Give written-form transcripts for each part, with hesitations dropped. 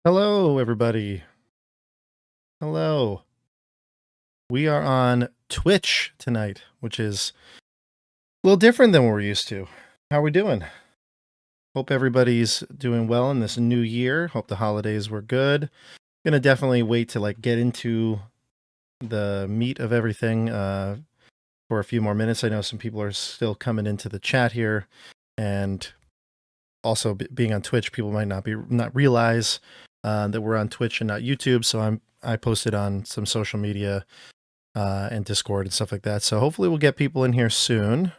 Hello, everybody. Hello. We are on Twitch tonight, which is a little different than what we're used to. How are we doing? Hope everybody's doing well in this new year. Hope the holidays were good. Gonna definitely wait to get into the meat of everything for a few more minutes. I know some people are still coming into the chat here, and also being on Twitch, people might not realize that we're on Twitch and not YouTube. So I posted on some social media and Discord and stuff like that. So hopefully we'll get people in here soon.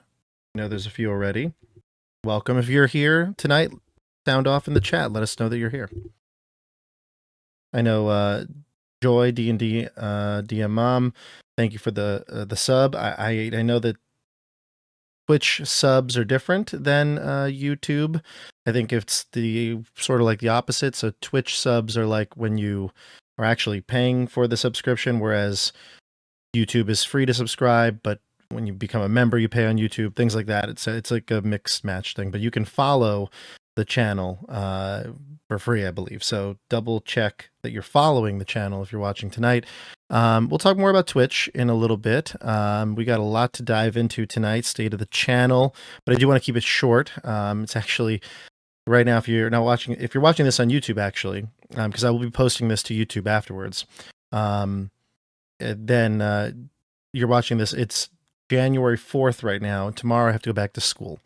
I know there's a few already. Welcome. If you're here tonight, sound off in the chat. Let us know that you're here. I know Joy D&D DM Mom. Thank you for the sub. I know that Twitch subs are different than YouTube. I think it's the sort of like the opposite. So Twitch subs are like when you are actually paying for the subscription, whereas YouTube is free to subscribe, but when you become a member, you pay on YouTube, things like that. It's like a mixed match thing, but you can follow the channel for free, I believe. So double check that you're following the channel if you're watching tonight. We'll talk more about Twitch in a little bit. We got a lot to dive into tonight, state of the channel, but I do want to keep it short. It's actually right now, if you're watching this on YouTube, actually, because I will be posting this to YouTube afterwards. Then you're watching this. It's January 4th right now. Tomorrow I have to go back to school.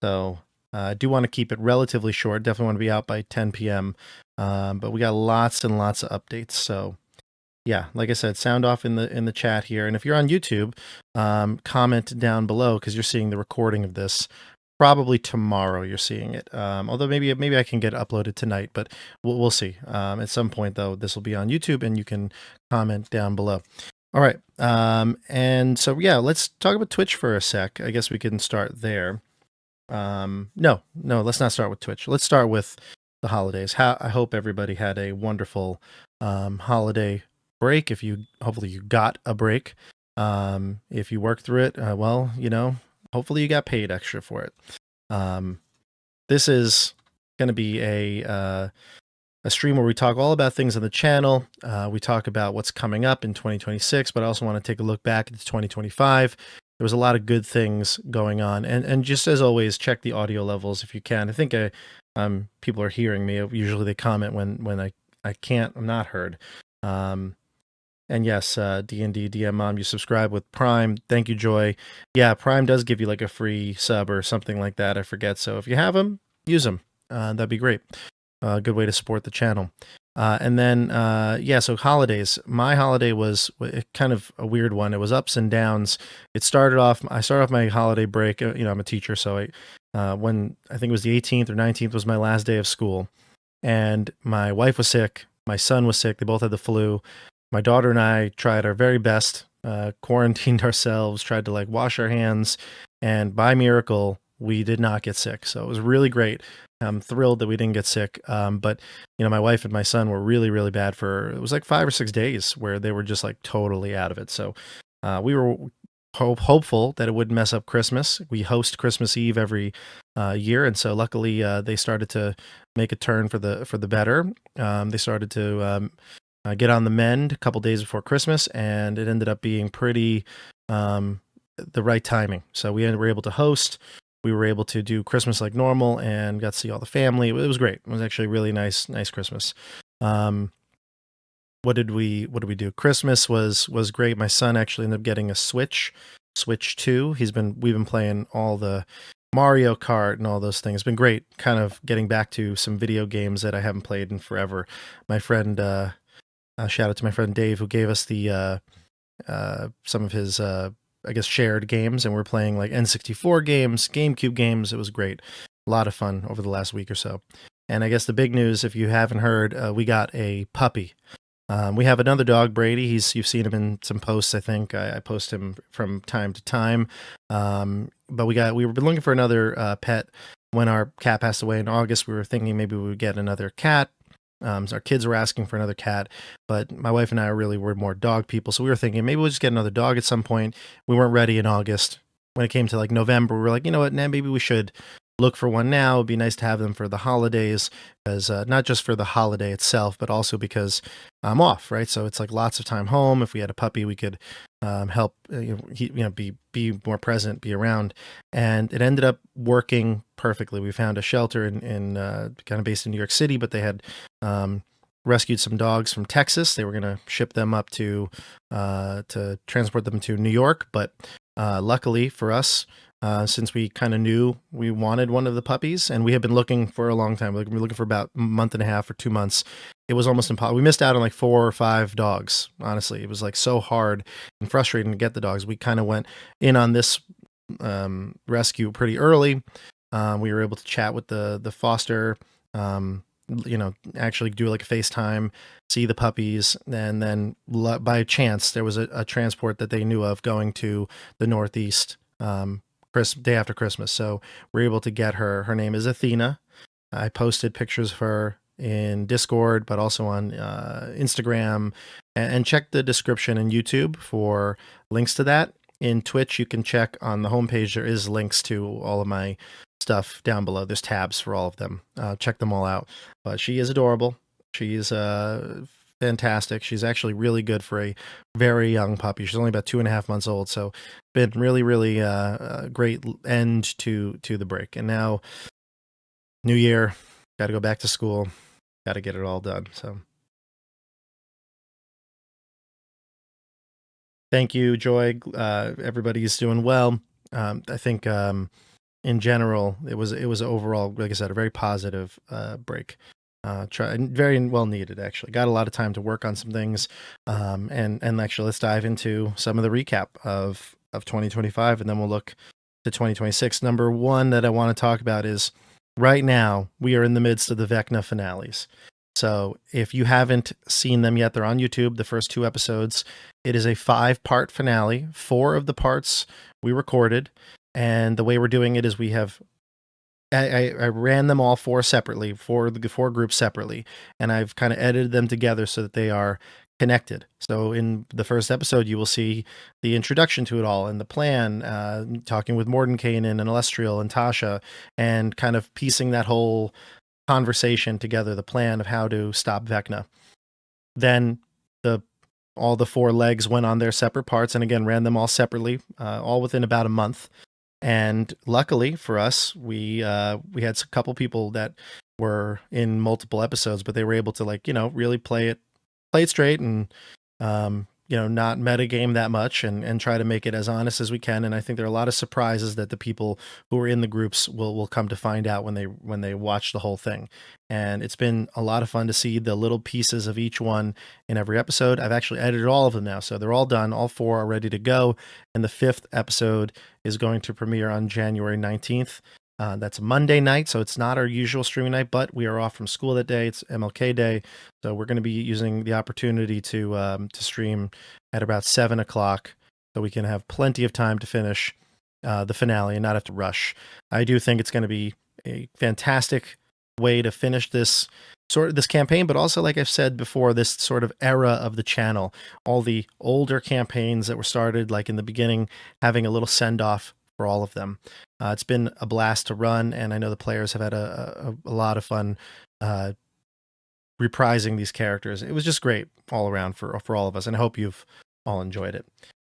So I do want to keep it relatively short. Definitely want to be out by 10 p.m. But we got lots and lots of updates. So yeah, like I said, sound off in the chat here. And if you're on YouTube, comment down below because you're seeing the recording of this. Probably tomorrow you're seeing it. Although maybe I can get uploaded tonight, but we'll see. At some point though, this will be on YouTube and you can comment down below. All right. And so yeah, let's talk about Twitch for a sec. I guess we can start there. No, let's not start with Twitch. Let's start with the holidays. I hope everybody had a wonderful holiday break. Hopefully you got a break. If you worked through it, well, hopefully you got paid extra for it. This is going to be a stream where we talk all about things on the channel. We talk about what's coming up in 2026, but I also want to take a look back at 2025. There was a lot of good things going on. And just as always, check the audio levels if you can. I think people are hearing me. Usually they comment when I'm not heard. And yes, D&D DM Mom, you subscribe with Prime. Thank you, Joy. Yeah, Prime does give you like a free sub or something like that. I forget. So if you have them, use them. That'd be great. Good way to support the channel. And then, so holidays. My holiday was kind of a weird one. It was ups and downs. I started off my holiday break. I'm a teacher, so when I think it was the 18th or 19th was my last day of school. And my wife was sick. My son was sick. They both had the flu. My daughter and I tried our very best, quarantined ourselves, tried to wash our hands, and by miracle, we did not get sick. So it was really great. I'm thrilled that we didn't get sick. But my wife and my son were really, really bad it was like 5 or 6 days where they were just totally out of it. So we were hopeful that it wouldn't mess up Christmas. We host Christmas Eve every year. And so luckily they started to make a turn for the better. They started to get on the mend a couple days before Christmas, and it ended up being pretty the right timing. So we were able to host. We were able to do Christmas like normal and got to see all the family. It was great. It was actually a really nice Christmas. What did we do? Christmas was great. My son actually ended up getting a Switch 2. We've been playing all the Mario Kart and all those things. It's been great kind of getting back to some video games that I haven't played in forever. My friend, shout out to my friend Dave, who gave us the some of his I guess shared games, and we're playing like N64 games, GameCube games. It was great. A lot of fun over the last week or so. And I guess the big news, if you haven't heard, we got a puppy. We have another dog, Brady. You've seen him in some posts, I think. I post him from time to time. But we've been looking for another pet. When our cat passed away in August, we were thinking maybe we would get another cat. So our kids were asking for another cat, but my wife and I were more dog people. So we were thinking maybe we'll just get another dog at some point. We weren't ready in August. When it came to November, we were like, you know what, maybe we should look for one now. It'd be nice to have them for the holidays, because not just for the holiday itself, but also because I'm off, right? So it's like lots of time home. If we had a puppy, we could help, be more present, be around, and it ended up working perfectly. We found a shelter in kind of based in New York City, but they had rescued some dogs from Texas. They were going to ship them up to transport them to New York, but luckily for us, since we kind of knew we wanted one of the puppies, and we had been looking for a long time. We were looking for about a month and a half or 2 months. It was almost impossible. We missed out on like 4 or 5 dogs. Honestly, it was like so hard and frustrating to get the dogs. We kind of went in on this rescue pretty early. We were able to chat with the foster. Actually do like a FaceTime, see the puppies, and then by chance there was a transport that they knew of going to the Northeast. Day after Christmas. So we're able to get her. Her name is Athena. I posted pictures of her in Discord, but also on Instagram. And check the description in YouTube for links to that. In Twitch, you can check on the homepage. There is links to all of my stuff down below. There's tabs for all of them. Check them all out. But she is adorable. She's fantastic. She's actually really good for a very young puppy. She's only about 2.5 months old. So been really, really great end to the break. And now, new year, got to go back to school, got to get it all done. So thank you, Joy. Everybody's doing well. I think in general, it was overall, like I said, a very positive break. Very well needed, actually. Got a lot of time to work on some things, and actually, let's dive into some of the recap of 2025, and then we'll look to 2026. Number one that I want to talk about is right now we are in the midst of the Vecna finales. So if you haven't seen them yet, they're on YouTube. The first 2 episodes. It is a 5-part finale. 4 of the parts we recorded, and the way we're doing it is we have I ran them all 4 separately, for the 4 groups separately, and I've kind of edited them together so that they are connected. So in the first episode, you will see the introduction to it all and the plan, talking with Mordenkainen and Alestriel and Tasha, and kind of piecing that whole conversation together, the plan of how to stop Vecna. Then the all the 4 legs went on their separate parts, and again ran them all separately, all within about a month. And luckily for us, we had a couple people that were in multiple episodes, but they were able to really play it straight, and not metagame that much, and try to make it as honest as we can. And I think there are a lot of surprises that the people who are in the groups will come to find out when they watch the whole thing. And it's been a lot of fun to see the little pieces of each one in every episode. I've actually edited all of them now, so they're all done. All 4 are ready to go, and the 5th episode is going to premiere on January 19th. That's Monday night, so it's not our usual streaming night, but we are off from school that day. It's MLK Day, so we're going to be using the opportunity to stream at about 7 o'clock, so we can have plenty of time to finish the finale and not have to rush. I do think it's going to be a fantastic way to finish this campaign, but also, like I've said before, this sort of era of the channel. All the older campaigns that were started, like in the beginning, having a little send off for all of them. It's been a blast to run, and I know the players have had a lot of fun reprising these characters. It was just great all around for all of us, and I hope you've all enjoyed it.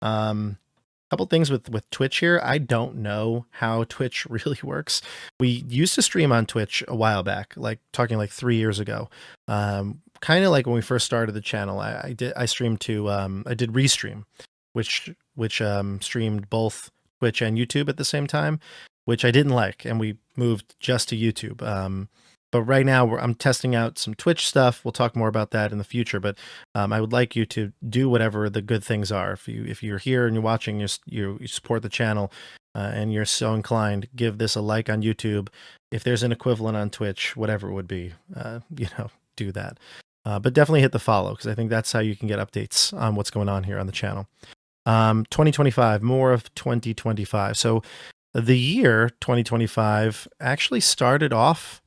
Couple things with Twitch here. I don't know how Twitch really works. We used to stream on Twitch a while back, like 3 years ago. Kind of like when we first started the channel. I did Restream, which streamed both Twitch and YouTube at the same time, which I didn't like, and we moved just to YouTube. But right now I'm testing out some Twitch stuff. We'll talk more about that in the future, but I would like you to do whatever the good things are. If you're here and you're watching, you support the channel, and you're so inclined, give this a like on YouTube. If there's an equivalent on Twitch, whatever it would be, do that. But definitely hit the follow, because I think that's how you can get updates on what's going on here on the channel. 2025, more of 2025. So the year 2025 actually started off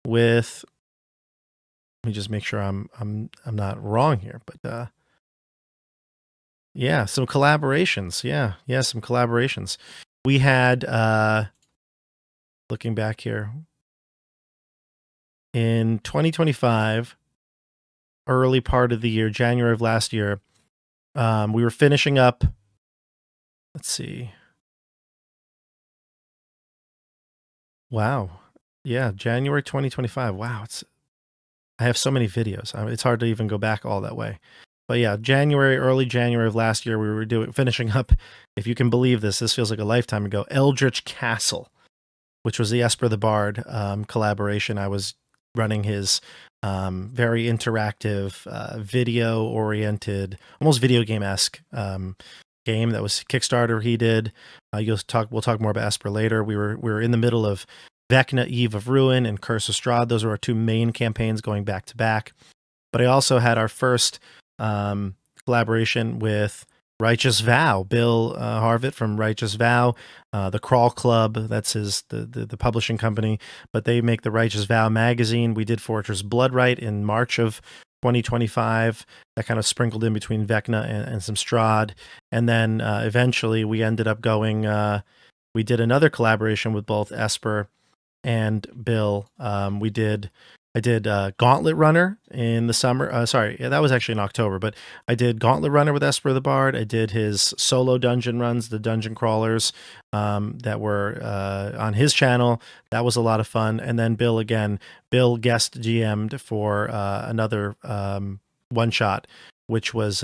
with, let me just make sure I'm not wrong here, but yeah, some collaborations. Yeah, some collaborations. We had looking back here. In 2025, early part of the year, January of last year, we were finishing up. Let's see. Wow. Yeah, January 2025. Wow, I have so many videos. It's hard to even go back all that way. But yeah, early January of last year, we were finishing up. If you can believe this, this feels like a lifetime ago. Eldritch Castle, which was the Esper the Bard collaboration. I was running his very interactive, video-oriented, almost video game-esque game that was Kickstarter he did. We'll talk more about Esper later. We were in the middle of Vecna, Eve of Ruin, and Curse of Strahd. Those were our two main campaigns going back to back. But I also had our first collaboration with Righteous Vow, Bill Harvett from Righteous Vow, the Crawl Club. That's the publishing company, but they make the Righteous Vow magazine. We did Fortress Bloodright in March of 2025. That kind of sprinkled in between Vecna and some Strahd, and then eventually we ended up going. We did another collaboration with both Esper and Bill. I did Gauntlet Runner in the summer. That was actually in October, but I did Gauntlet Runner with Esper the Bard. I did his solo dungeon runs, the dungeon crawlers that were on his channel. That was a lot of fun. And then Bill guest GM'd for another one shot, which was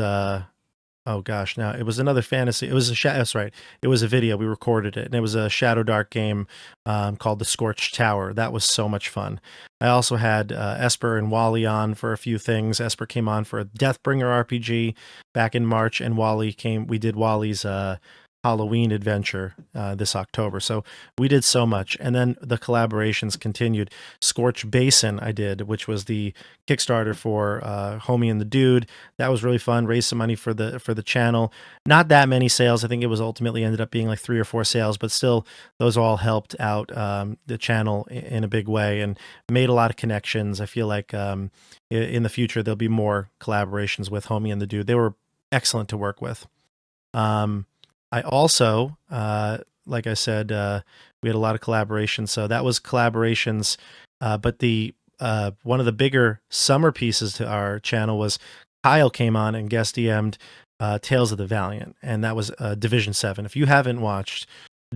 oh gosh, now it was another fantasy. It was that's right. It was a video. We recorded it, and it was a Shadow Dark game called The Scorched Tower. That was so much fun. I also had Esper and Wally on for a few things. Esper came on for a Deathbringer RPG back in March, and Wally came. We did Wally's Halloween adventure this October. So we did so much. And then the collaborations continued. Scorch Basin I did, which was the Kickstarter for Homie and the Dude. That was really fun. Raised some money for the channel. Not that many sales. I think it was ultimately ended up being like 3 or 4 sales, but still those all helped out the channel in a big way and made a lot of connections. I feel like in the future there'll be more collaborations with Homie and the Dude. They were excellent to work with. I also, like I said, we had a lot of collaborations. So that was collaborations. But the one of the bigger summer pieces to our channel was Kyle came on and guest DM'd Tales of the Valiant, and that was Division 7. If you haven't watched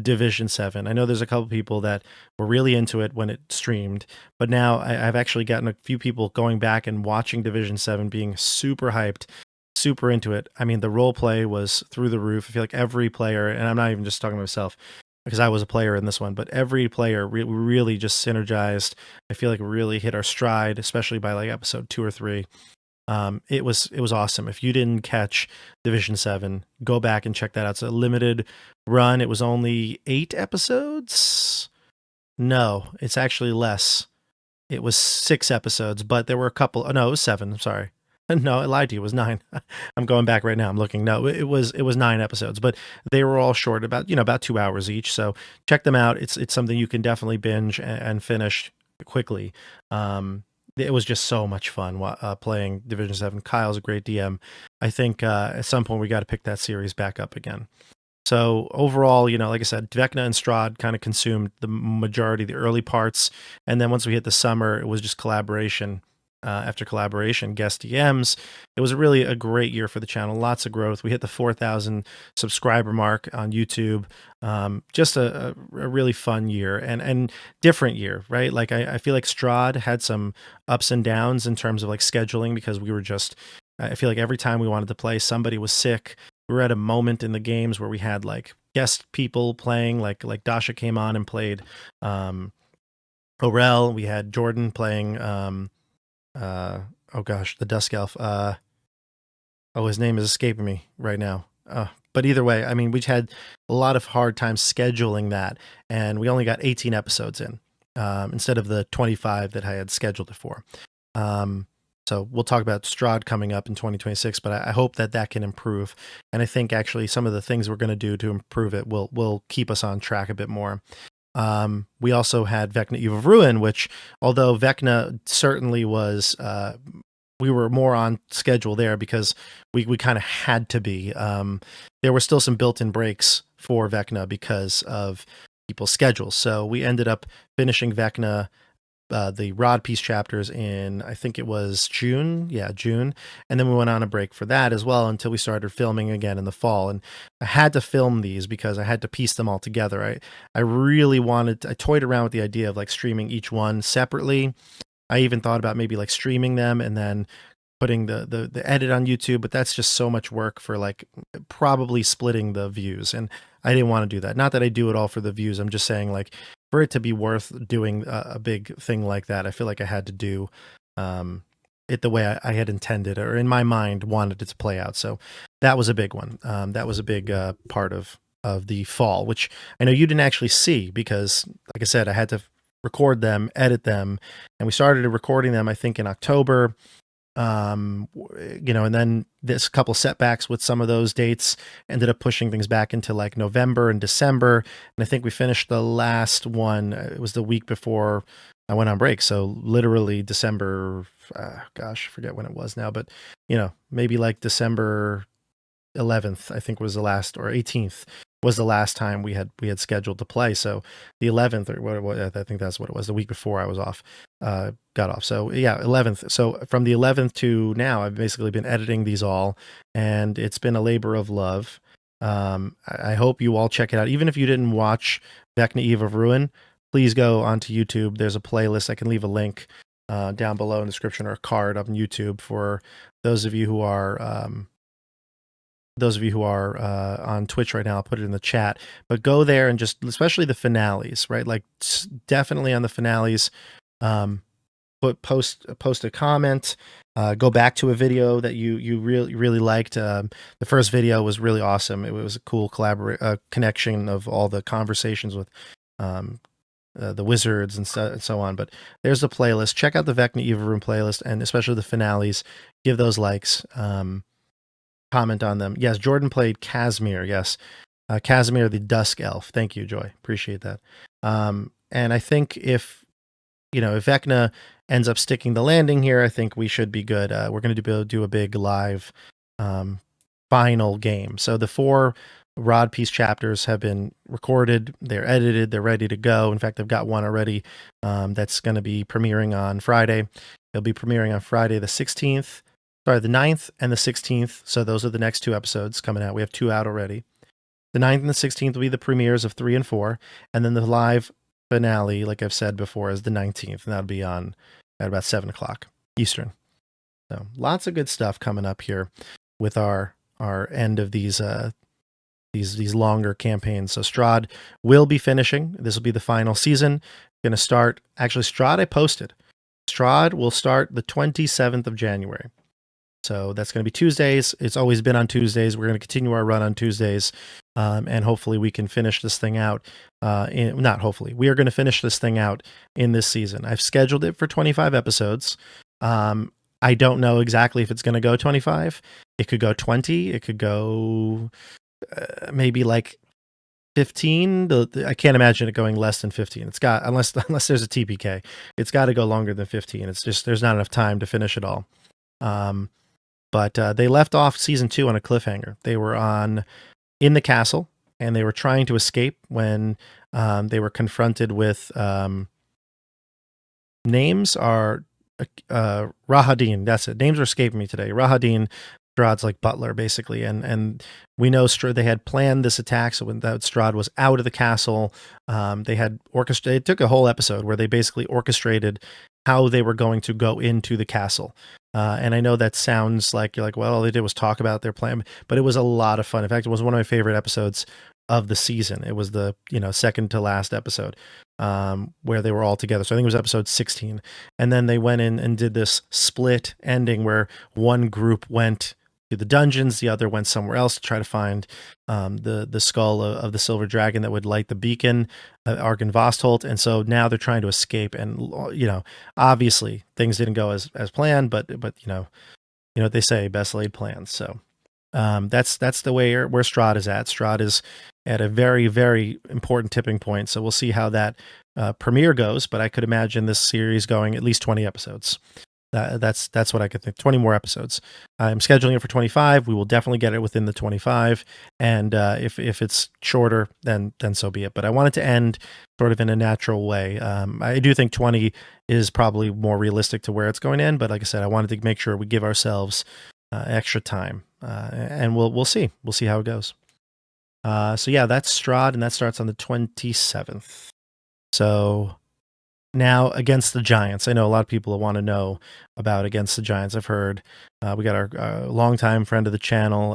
Division 7, I know there's a couple people that were really into it when it streamed, but now I've actually gotten a few people going back and watching Division 7, being super hyped, super into it. I mean, the role play was through the roof. I feel like every player, and I'm not even just talking about myself because I was a player in this one, but every player really just synergized. I feel like we really hit our stride, especially by like episode 2 or 3. It was awesome. If you didn't catch Division 7, go back and check that out. It's a limited run. It was only 8 episodes. No, it's actually less. It was 6 episodes, but there were a couple. Oh, no, it was 7. I'm sorry. No, I lied to you. It was 9. I'm going back right now. I'm looking. No, it was 9 episodes, but they were all short, about 2 hours each. So check them out. It's something you can definitely binge and finish quickly. It was just so much fun playing Division 7. Kyle's a great DM. I think at some point we got to pick that series back up again. So overall, like I said, Vecna and Strahd kind of consumed the majority of the early parts. And then once we hit the summer, it was just collaboration after collaboration, guest DMs. It was really a great year for the channel. Lots of growth. We hit the 4,000 subscriber mark on YouTube. Just a really fun year and different year, right? Like I feel like Strahd had some ups and downs in terms of like scheduling, because I feel like every time we wanted to play, somebody was sick. We were at a moment in the games where we had like guest people playing, like Dasha came on and played Orel. We had Jordan playing oh gosh, the Dusk Elf. His name is escaping me right now. But either way, I mean, we had a lot of hard time scheduling that, and we only got 18 episodes in instead of the 25 that I had scheduled it for. So we'll talk about Strahd coming up in 2026, but I hope that can improve. And I think actually some of the things we're going to do to improve it will keep us on track a bit more. We also had Vecna Eve of Ruin, which, although Vecna certainly was, we were more on schedule there because we kind of had to be. There were still some built-in breaks for Vecna because of people's schedules. So we ended up finishing Vecna, the Rod Piece chapters in, I think it was June. Yeah, June. And then we went on a break for that as well until we started filming again in the fall. And I had to film these because I had to piece them all together. I really I toyed around with the idea of like streaming each one separately. I even thought about maybe like streaming them and then putting the edit on YouTube, but that's just so much work for like probably splitting the views. And I didn't want to do that. Not that I do it all for the views. I'm just saying like for it to be worth doing a big thing like that, I feel like I had to do it the way I had intended or in my mind wanted it to play out. So that was a big one. That was a big part of the fall, which I know you didn't actually see because, like I said, I had to record them, edit them, and we started recording them, I think, in October. And then this couple setbacks with some of those dates ended up pushing things back into like November and December. And I think we finished the last one. It was the week before I went on break. So literally December, gosh, I forget when it was now, but maybe like December 11th, I think was the last, or 18th was the last time we had scheduled to play. So the 11th or what I think that's what it was. The week before I was off, got off. So yeah, 11th. So from the 11th to now, I've basically been editing these all, and it's been a labor of love. I hope you all check it out. Even if you didn't watch Vecna Eve of Ruin, please go onto YouTube. There's a playlist. I can leave a link down below in the description or a card on YouTube for those of you who are on Twitch right now. I'll put it in the chat, but go there and just, especially the finales, right? Like definitely on the finales, post a comment, go back to a video that you really liked. The first video was really awesome. It was a cool connection of all the conversations with the wizards and so on. But there's the playlist. Check out the Vecna Eve Room playlist, and especially the finales. Give those likes. Comment on them. Yes, Jordan played Casimir. Yes, Casimir the Dusk Elf. Thank you, Joy. Appreciate that. And I think if Vecna ends up sticking the landing here, I think we should be good. We're going to do a big live final game. So the 4 Rod Piece chapters have been recorded. They're edited. They're ready to go. In fact, I've got one already that's going to be premiering on Friday. It'll be premiering on Friday the 16th. Sorry, the 9th and the 16th. So those are the next 2 episodes coming out. We have 2 out already. The 9th and the 16th will be the premieres of 3 and 4. And then the live finale, like I've said before, is the 19th. And that'll be on at about 7 o'clock Eastern. So lots of good stuff coming up here with our end of these longer campaigns. So Strahd will be finishing. This will be the final season. Going to start. Actually, Strahd I posted. Strahd will start the 27th of January. So that's going to be Tuesdays. It's always been on Tuesdays. We're going to continue our run on Tuesdays. And hopefully we can finish this thing out. Not hopefully. We are going to finish this thing out in this season. I've scheduled it for 25 episodes. I don't know exactly if it's going to go 25. It could go 20. It could go maybe like 15. I can't imagine it going less than 15. It's got, unless there's a TPK, it's got to go longer than 15. It's just, there's not enough time to finish it all. But they left off season 2 on a cliffhanger. They were in the castle, and they were trying to escape when they were confronted with names are Rahadin. That's it. Names are escaping me today. Rahadin, Strahd's like butler, basically, and we know they had planned this attack. So when Strahd was out of the castle, they had orchestrated. It took a whole episode where they basically orchestrated how they were going to go into the castle. And I know that sounds like you're like, well, all they did was talk about their plan, but it was a lot of fun. In fact, it was one of my favorite episodes of the season. It was the second to last episode where they were all together. So I think it was episode 16. And then they went in and did this split ending where one group went to the dungeons, the other went somewhere else to try to find the skull of the silver dragon that would light the beacon, Argen Vostholt. And so now they're trying to escape, and obviously things didn't go as planned, but what they say, best laid plans. So that's the way where Strahd is at. Strahd is at a very, very important tipping point. So we'll see how that premiere goes, but I could imagine this series going at least 20 episodes. That's what I could think. 20 more episodes. I'm scheduling it for 25. We will definitely get it within the 25. And if it's shorter, then so be it. But I want it to end sort of in a natural way. I do think 20 is probably more realistic to where it's going to end. But like I said, I wanted to make sure we give ourselves extra time, and we'll see. We'll see how it goes. So yeah, that's Strahd, and that starts on the 27th. So now against the Giants, I know a lot of people want to know about against the Giants. I've heard we got our longtime friend of the channel,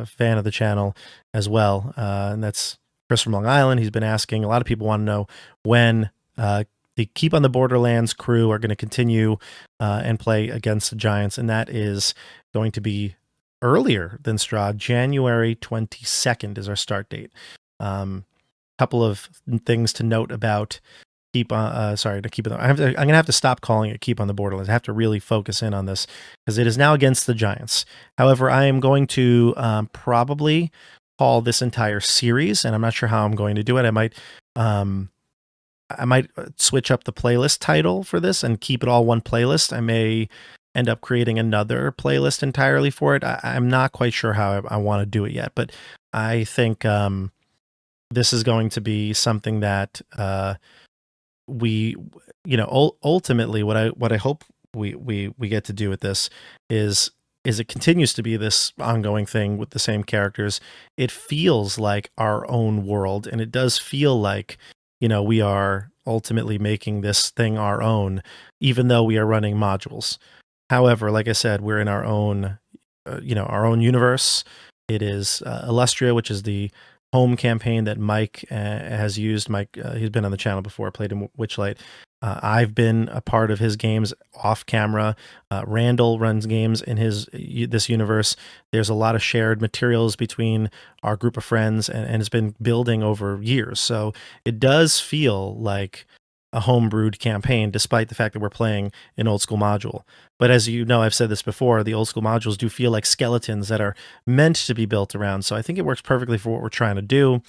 fan of the channel as well, and that's Chris from Long Island. He's been asking. A lot of people want to know when the Keep on the Borderlands crew are going to continue and play against the Giants, and that is going to be earlier than Strahd. January 22nd is our start date. Couple of things to note about keep on sorry to keep it I'm gonna have to stop calling it Keep on the Borderlands. I have to really focus in on this because it is now against the Giants. However, I am going to probably call this entire series, and I'm not sure how I'm going to do it. I might switch up the playlist title for this and keep it all one playlist. I may end up creating another playlist entirely for it. I'm not quite sure how I want to do it yet, but I think this is going to be something that we, ultimately what I hope we get to do with this is it continues to be this ongoing thing with the same characters. It feels like our own world, and it does feel like, we are ultimately making this thing our own, even though we are running modules. However, like I said, we're in our own, our own universe. It is Illustria, which is the home campaign that Mike has used. Mike, he's been on the channel before, played in Witchlight. I've been a part of his games off camera. Randall runs games in this universe. There's a lot of shared materials between our group of friends, and it's been building over years. So it does feel like a homebrewed campaign, despite the fact that we're playing an old school module. But as you know, I've said this before, the old school modules do feel like skeletons that are meant to be built around. So I think it works perfectly for what we're trying to do.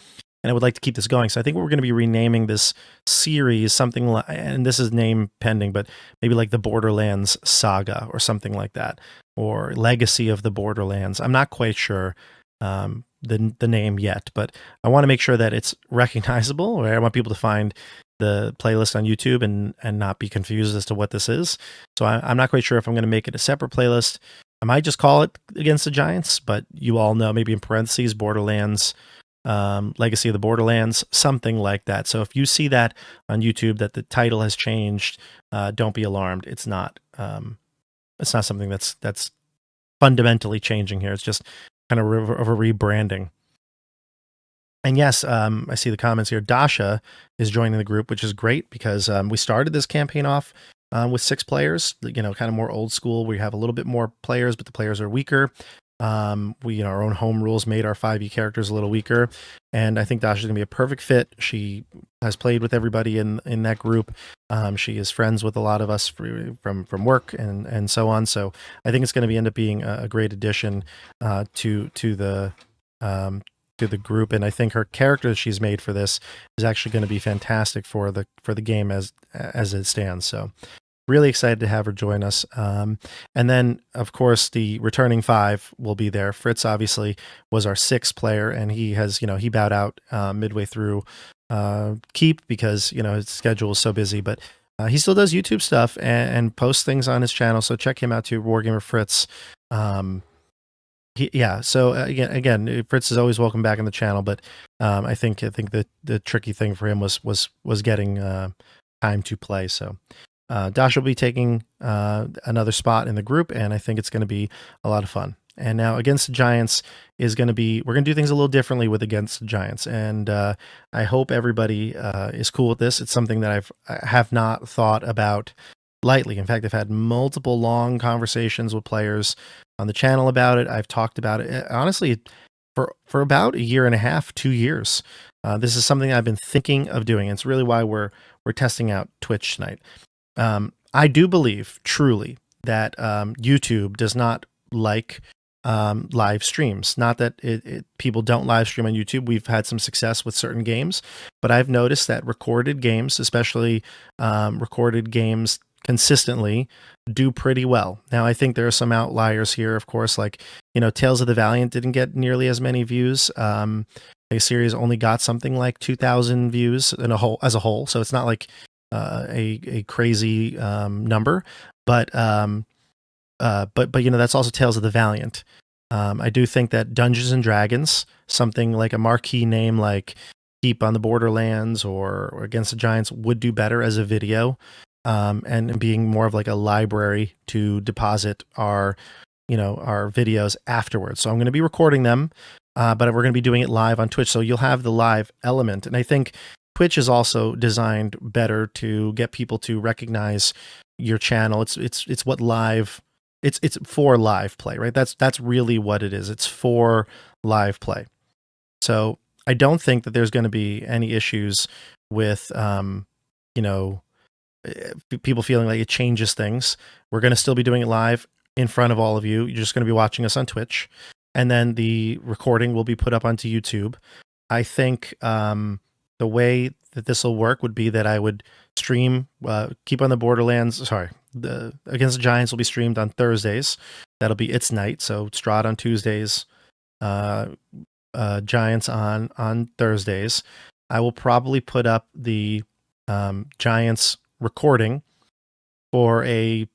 And I would like to keep this going. So I think we're going to be renaming this series something like, and this is name pending, but maybe like the Borderlands Saga or something like that, or Legacy of the Borderlands. I'm not quite sure the name yet, but I want to make sure that it's recognizable. Right? I want people to find the playlist on YouTube and not be confused as to what this is. So I'm not quite sure if I'm going to make it a separate playlist. I might just call it Against the Giants, but you all know, maybe in parentheses, Borderlands, Legacy of the Borderlands, something like that. So if you see that on YouTube, that the title has changed, don't be alarmed. It's not something that's fundamentally changing here. It's just kind of a rebranding. And yes, I see the comments here. Dasha is joining the group, which is great because we started this campaign off with 6 players, kind of more old school. We have a little bit more players, but the players are weaker. Our own home rules made our 5e characters a little weaker. And I think Dasha's going to be a perfect fit. She has played with everybody in that group. She is friends with a lot of us from work and so on. So I think it's going to end up being a great addition to the group, and I think her character that she's made for this is actually going to be fantastic for the game as it stands. So really excited to have her join us. And then of course the returning 5 will be there. Fritz obviously was our 6th player, and he has, he bowed out midway through Keep because, his schedule is so busy, but he still does YouTube stuff and posts things on his channel. So check him out too, Wargamer Fritz. So again, Fritz is always welcome back on the channel, but I think the tricky thing for him was getting time to play. So Dash will be taking another spot in the group, and I think it's going to be a lot of fun. And now Against the Giants is going to be, we're going to do things a little differently with Against the Giants, and I hope everybody is cool with this. It's something that I have not thought about lightly. In fact, I've had multiple long conversations with players on the channel about it. I've talked about it honestly for about a year and a half, 2 years. This is something I've been thinking of doing. It's really why we're testing out Twitch tonight. I do believe truly that YouTube does not like live streams. Not that people don't live stream on YouTube. We've had some success with certain games, but I've noticed that recorded games, especially recorded games consistently do pretty well. Now, I think there are some outliers here, of course, like, Tales of the Valiant didn't get nearly as many views. The series only got something like 2,000 views as a whole. So it's not like a crazy number, but that's also Tales of the Valiant. I do think that Dungeons and Dragons, something like a marquee name like Keep on the Borderlands or Against the Giants, would do better as a video, and being more of like a library to deposit our videos afterwards. So I'm going to be recording them, but we're going to be doing it live on Twitch. So you'll have the live element, and I think Twitch is also designed better to get people to recognize your channel. It's what live. It's for live play, right? That's really what it is. It's for live play. So I don't think that there's going to be any issues with, people feeling like it changes things. We're going to still be doing it live in front of all of you. You're just going to be watching us on Twitch, and then the recording will be put up onto YouTube. I think the way that this will work would be that I would stream Keep on the Borderlands. Sorry, the Against the Giants will be streamed on Thursdays. That'll be its night. So Strahd on Tuesdays, Giants on Thursdays. I will probably put up the Giants recording for I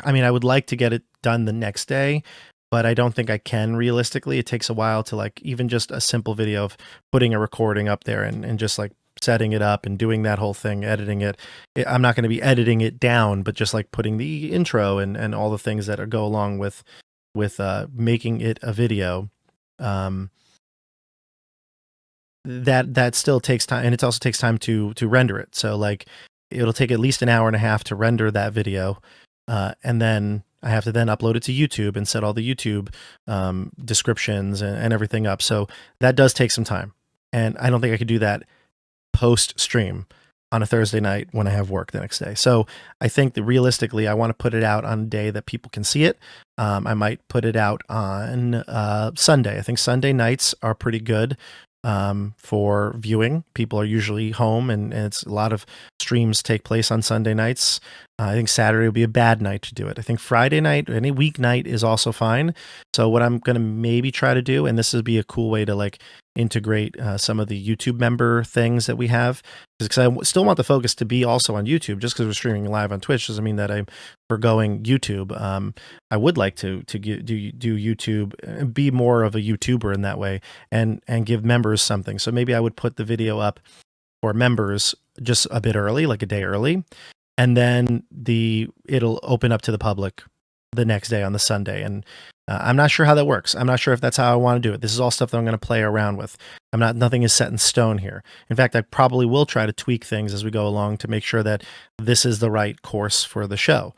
would like to get it done the next day, but I don't think I can realistically. It takes a while to like even just a simple video of putting a recording up there and just like setting it up and doing that whole thing, editing it. I'm not going to be editing it down, but just like putting the intro and all the things that go along with making it a video. That still takes time, and it also takes time to render it. So like it'll take at least an hour and a half to render that video, and then I have to then upload it to YouTube and set all the YouTube descriptions and everything up. So that does take some time, and I don't think I could do that post stream on a Thursday night when I have work the next day. So I think that realistically, I want to put it out on a day that people can see it. I might put it out on Sunday. I think Sunday nights are pretty good for viewing. People are usually home, and it's a lot of streams take place on Sunday nights. I think Saturday will be a bad night to do it. I think Friday night, any weeknight is also fine. So what I'm going to maybe try to do, and this would be a cool way to like integrate some of the YouTube member things that we have, because I still want the focus to be also on YouTube. Just because we're streaming live on Twitch doesn't mean that I'm forgoing YouTube. I would like to do YouTube and be more of a YouTuber in that way, and give members something. So maybe I would put the video up for members just a bit early, like a day early, and then it'll open up to the public the next day on the Sunday. And I'm not sure how that works. I'm not sure if that's how I want to do it. This is all stuff that I'm going to play around with. Nothing is set in stone here. In fact, I probably will try to tweak things as we go along to make sure that this is the right course for the show.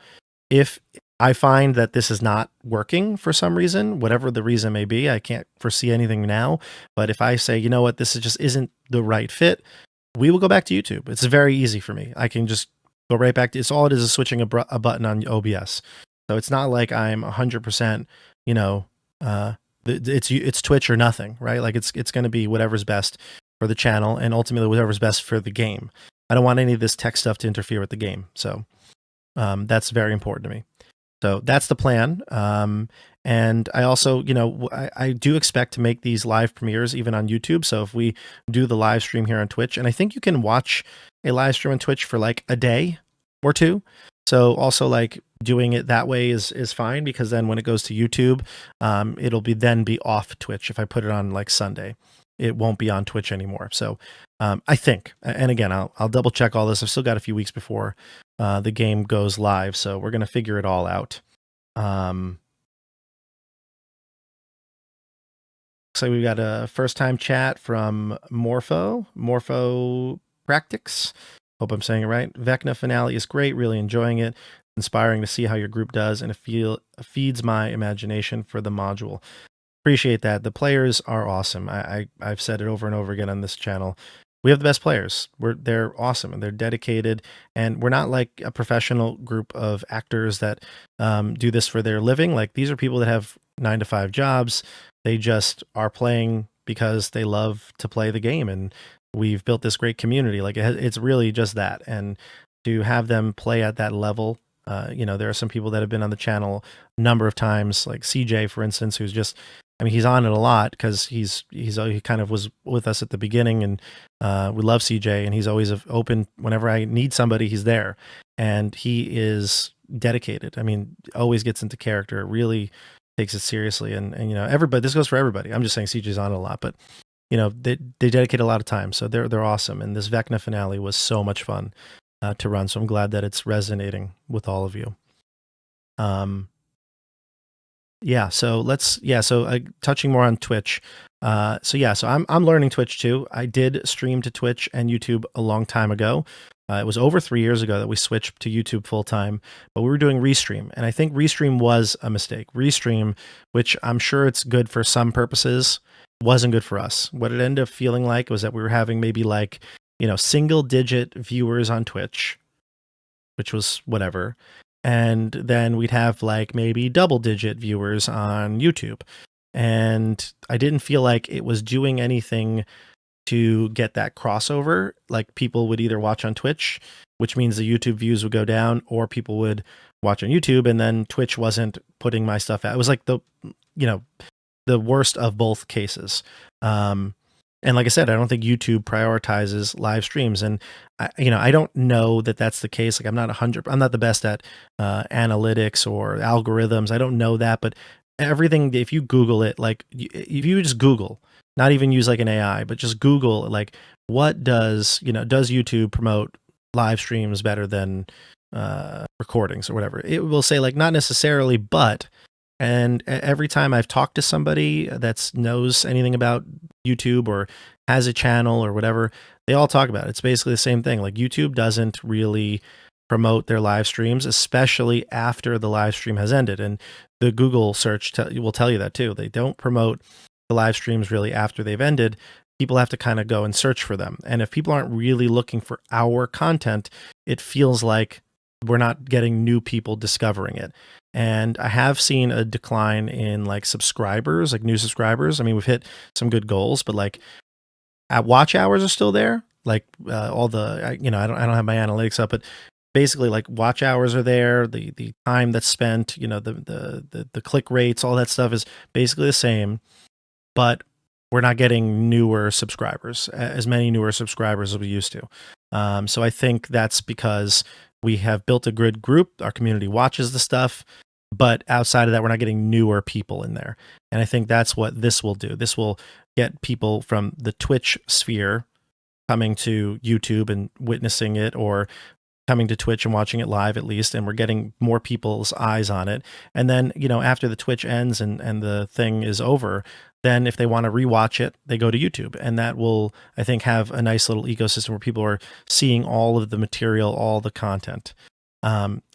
If I find that this is not working for some reason, whatever the reason may be, I can't foresee anything now. But if I say, you know what, this just isn't the right fit, we will go back to YouTube. It's very easy for me. I can just go right back to, it's all it is switching a button on OBS. So it's not like I'm 100%, it's Twitch or nothing, right? Like it's going to be whatever's best for the channel, and ultimately whatever's best for the game. I don't want any of this tech stuff to interfere with the game. So that's very important to me. So that's the plan. And I also, I do expect to make these live premieres even on YouTube. So if we do the live stream here on Twitch, and I think you can watch a live stream on Twitch for like a day or two. So also like doing it that way is fine, because then when it goes to YouTube, it'll be off Twitch. If I put it on like Sunday, it won't be on Twitch anymore. So I think, and again, I'll double check all this. I've still got a few weeks before the game goes live, so we're going to figure it all out. So we've got a first-time chat from Morpho Practics. Hope I'm saying it right. Vecna finale is great. Really enjoying it. Inspiring to see how your group does, and it feeds my imagination for the module. Appreciate that. The players are awesome. I've said it over and over again on this channel. We have the best players. They're awesome, and they're dedicated, and we're not like a professional group of actors that do this for their living. Like, these are people that have 9-to-5 jobs. They just are playing because they love to play the game, and we've built this great community. Like, it's really just that. And to have them play at that level. There are some people that have been on the channel a number of times, like CJ, for instance, who's just, I mean, he's on it a lot because he kind of was with us at the beginning, and we love CJ, and he's always open whenever I need somebody. He's there, and he is dedicated. I mean, always gets into character, really takes it seriously, and everybody. This goes for everybody. I'm just saying CJ's on it a lot, but they dedicate a lot of time, so they're awesome. And this Vecna finale was so much fun to run. So I'm glad that it's resonating with all of you. So touching more on Twitch. So I'm learning Twitch too. I did stream to Twitch and YouTube a long time ago. It was over 3 years ago that we switched to YouTube full time, but we were doing Restream, and I think Restream was a mistake. Restream, which I'm sure it's good for some purposes, wasn't good for us. What it ended up feeling like was that we were having maybe like, single digit viewers on Twitch, which was whatever. And then we'd have like maybe double digit viewers on YouTube. And I didn't feel like it was doing anything to get that crossover. Like people would either watch on Twitch, which means the YouTube views would go down, or people would watch on YouTube and then Twitch wasn't putting my stuff out. It was like the worst of both cases. And like I said, I don't think YouTube prioritizes live streams, and I don't know that that's the case. Like I'm not the best at analytics or algorithms. I don't know that, but everything, if you Google it, like if you just Google, not even use like an AI, but just Google, like what does YouTube promote live streams better than recordings or whatever? It will say like not necessarily, but. And every time I've talked to somebody that knows anything about YouTube or has a channel or whatever, they all talk about it. It's basically the same thing. Like YouTube doesn't really promote their live streams, especially after the live stream has ended. And the Google search will tell you that too. They don't promote the live streams really after they've ended. People have to kind of go and search for them. And if people aren't really looking for our content, it feels like we're not getting new people discovering it. And I have seen a decline in like subscribers, like new subscribers. I mean, we've hit some good goals, but like watch hours are still there. Like all the, I don't have my analytics up, but basically like watch hours are there. The time that's spent, the click rates, all that stuff is basically the same, but we're not getting newer subscribers, as many newer subscribers as we used to. So I think that's because we have built a good group. Our community watches the stuff, but outside of that, we're not getting newer people in there. And I think that's what this will do. This will get people from the Twitch sphere coming to YouTube and witnessing it, or coming to Twitch and watching it live at least. And we're getting more people's eyes on it. And then, after the Twitch ends and the thing is over, then if they want to rewatch it, they go to YouTube, and that will, I think, have a nice little ecosystem where people are seeing all of the material, all the content.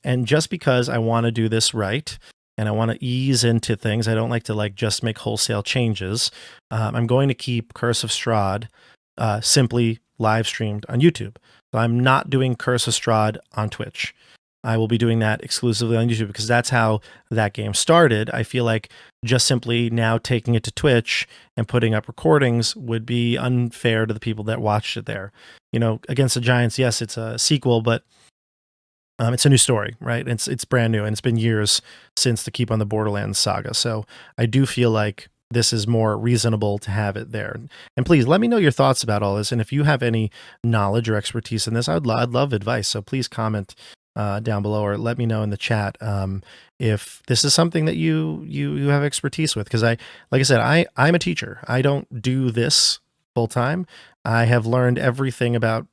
And just because I want to do this right, and I want to ease into things, I don't like to like just make wholesale changes. I'm going to keep Curse of Strahd simply live streamed on YouTube. So I'm not doing Curse of Strahd on Twitch. I will be doing that exclusively on YouTube because that's how that game started. I feel like just simply now taking it to Twitch and putting up recordings would be unfair to the people that watched it there. Against the Giants, yes, it's a sequel, but it's a new story, right? It's brand new, and it's been years since the Keep on the Borderlands saga. So I do feel like this is more reasonable to have it there. And please let me know your thoughts about all this. And if you have any knowledge or expertise in this, I'd love advice. So please comment down below, or let me know in the chat if this is something that you have expertise with. Because like I said, I'm a teacher. I don't do this full time. I have learned everything about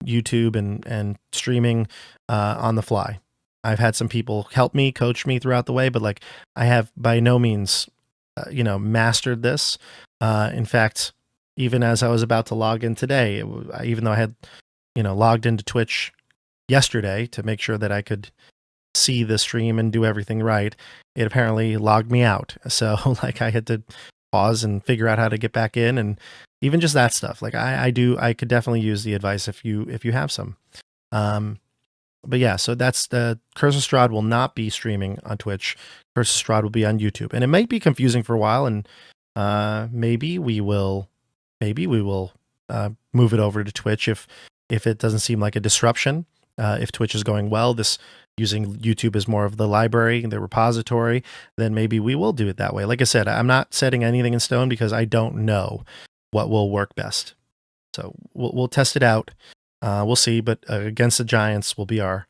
YouTube and streaming on the fly. I've had some people help me, coach me throughout the way, but like I have by no means mastered this. In fact, even as I was about to log in today, even though I had logged into Twitch yesterday to make sure that I could see the stream and do everything right, it apparently logged me out. So like I had to pause and figure out how to get back in, and even just that stuff. Like I could definitely use the advice if you have some. But yeah, so that's the Curse of Strahd will not be streaming on Twitch. Curse of Strahd will be on YouTube, and it might be confusing for a while, and maybe we will move it over to Twitch if it doesn't seem like a disruption. If Twitch is going well, this using YouTube as more of the library, the repository, then maybe we will do it that way. Like I said, I'm not setting anything in stone because I don't know what will work best. So we'll test it out. We'll see, but Against the Giants will be our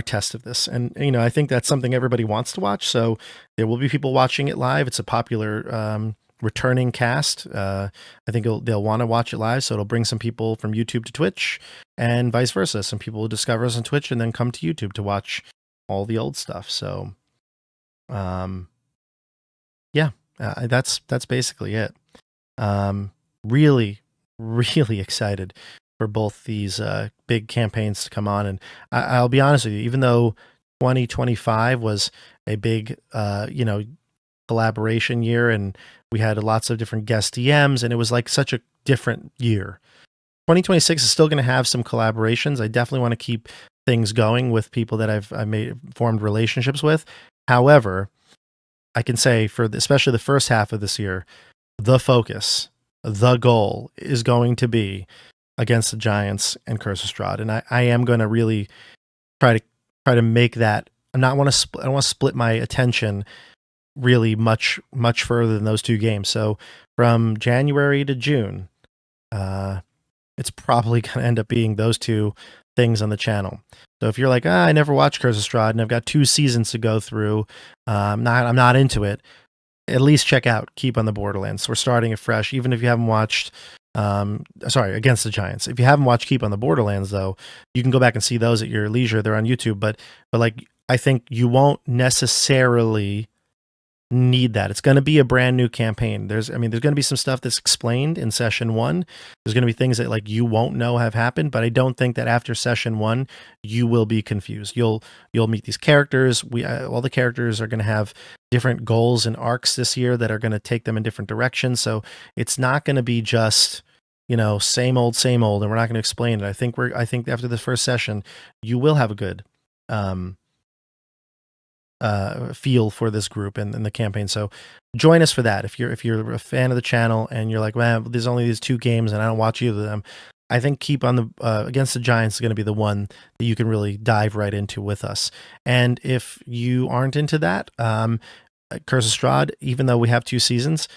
test of this. And I think that's something everybody wants to watch. So there will be people watching it live. It's a popular returning cast. I think they'll want to watch it live, so it'll bring some people from YouTube to Twitch, and vice versa. Some people will discover us on Twitch and then come to YouTube to watch all the old stuff. So, yeah, that's basically it. Really, really excited for both these big campaigns to come on. And I'll be honest with you, even though 2025 was a big, collaboration year, and we had lots of different guest DMs, and it was like such a different year. 2026 is still going to have some collaborations. I definitely want to keep things going with people that I've formed relationships with. However, I can say especially the first half of this year, the focus, the goal is going to be Against the Giants and Curse of Strahd, and I am going to really try to make that. I don't want to split my attention really much further than those two games. So from January to June, it's probably going to end up being those two things on the channel. So if you're like, I never watched Curse of Strahd and I've got 2 seasons to go through, I'm not into it, at least check out Keep on the Borderlands. We're starting it fresh, even if you haven't watched Against the Giants. If you haven't watched Keep on the Borderlands, though, you can go back and see those at your leisure. They're on YouTube, but like, I think you won't necessarily need that. It's going to be a brand new campaign. There's going to be some stuff that's explained in session 1. There's going to be things that like you won't know have happened, but I don't think that after session 1 you will be confused. You'll meet these characters. All the characters are going to have different goals and arcs this year that are going to take them in different directions. So it's not going to be just same old, and we're not going to explain it. I think after the first session you will have a good feel for this group and the campaign. So join us for that. If you're a fan of the channel and you're like, man, there's only these 2 games and I don't watch either of them, I think Keep on the Against the Giants is going to be the one that you can really dive right into with us. And if you aren't into that, Curse of Strahd, even though we have 2 seasons,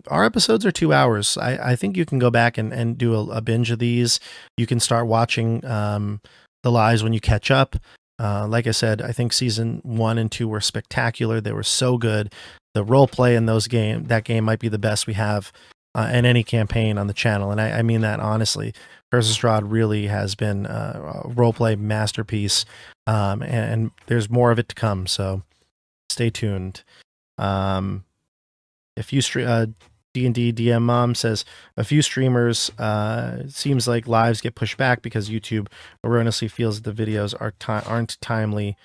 our episodes are 2 hours. I think you can go back and do a binge of these. You can start watching the lives when you catch up. Like I said, I think season 1 and 2 were spectacular. They were so good. The role play in that game might be the best we have in any campaign on the channel. And I mean that honestly. Curse of Strahd really has been a role play masterpiece. And there's more of it to come. So stay tuned. If you D&D DM Mom says a few streamers seems like lives get pushed back because YouTube erroneously feels that the videos aren't timely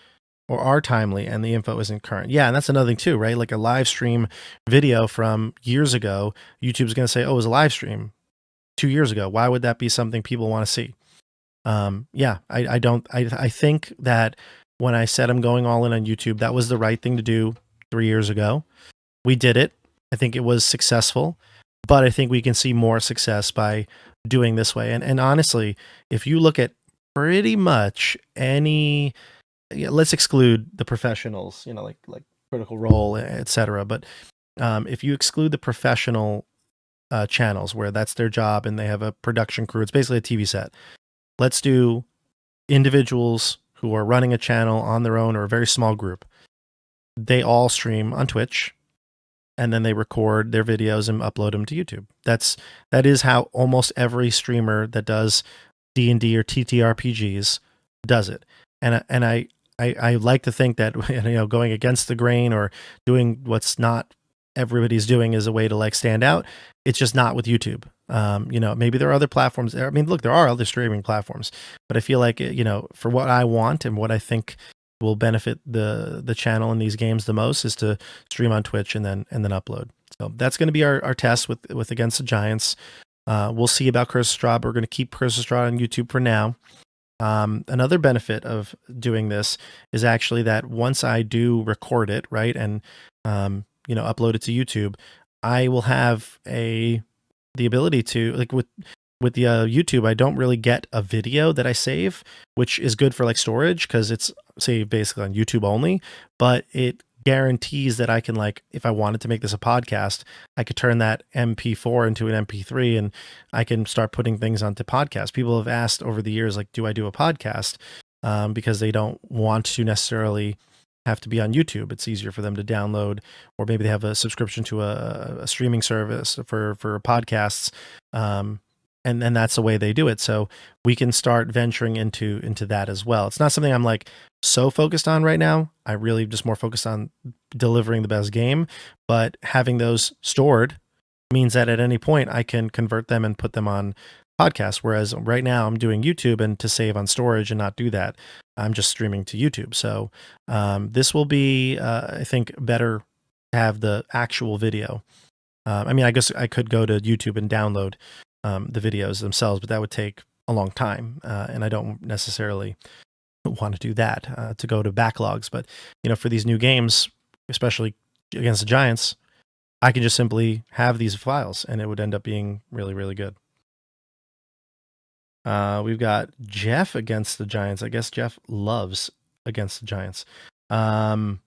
or are timely and the info isn't current. Yeah, and that's another thing too, right? Like a live stream video from years ago, YouTube's going to say, oh, it was a live stream 2 years ago. Why would that be something people want to see? I think that when I said I'm going all in on YouTube, that was the right thing to do 3 years ago. We did it. I think it was successful, but I think we can see more success by doing this way. And honestly, if you look at pretty much any, let's exclude the professionals, like Critical Role, etc. But if you exclude the professional channels where that's their job and they have a production crew, it's basically a TV set. Let's do individuals who are running a channel on their own or a very small group. They all stream on Twitch, and then they record their videos and upload them to YouTube. That is how almost every streamer that does D&D or TTRPGs does it. And I like to think that going against the grain or doing what's not everybody's doing is a way to like stand out. It's just not with YouTube. Maybe there are other platforms. Look, there are other streaming platforms, but I feel like for what I want and what I think will benefit the channel in these games the most is to stream on Twitch and then upload. So that's going to be our test with Against the Giants. We'll see about Curse of Strahd. We're going to keep Curse of Strahd on YouTube for now. Another benefit of doing this is actually that once I do record it, right, and upload it to YouTube, I will have the ability to, like, with with the YouTube, I don't really get a video that I save, which is good for like storage because it's saved basically on YouTube only. But it guarantees that I can, like, if I wanted to make this a podcast, I could turn that MP4 into an MP3 and I can start putting things onto podcasts. People have asked over the years, like, do I do a podcast? Because they don't want to necessarily have to be on YouTube. It's easier for them to download, or maybe they have a subscription to a streaming service for podcasts. And that's the way they do it. So we can start venturing into that as well. It's not something I'm like so focused on right now. I really just more focused on delivering the best game, but having those stored means that at any point I can convert them and put them on podcasts. Whereas right now I'm doing YouTube, and to save on storage and not do that, I'm just streaming to YouTube. So this will be, I think, better to have the actual video. I mean, I guess I could go to YouTube and download the videos themselves, but that would take a long time, and I don't necessarily want to do that, to go to backlogs. But for these new games, especially against the Giants, I can just simply have these files, and it would end up being really, really good. We've got Jeff against the Giants. I guess Jeff loves against the Giants. I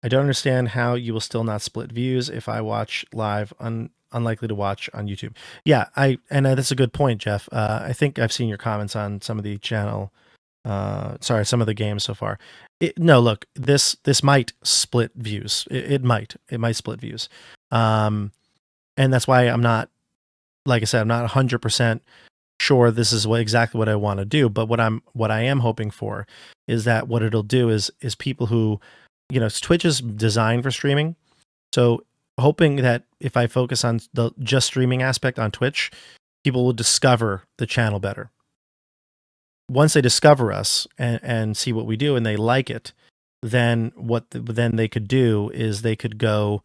don't understand how you will still not split views if I watch live. Unlikely to watch on YouTube. Yeah, that's a good point, Jeff. I think I've seen your comments on some of the channel. Some of the games so far. No, look, this might split views. It might split views. And that's why I'm not, like I said, I'm not 100% sure this is exactly what I want to do. But what I am hoping for is that what it'll do is people who, Twitch is designed for streaming. So hoping that if I focus on the just streaming aspect on Twitch, people will discover the channel better. Once they discover us and see what we do and they like it, then then they could do is they could go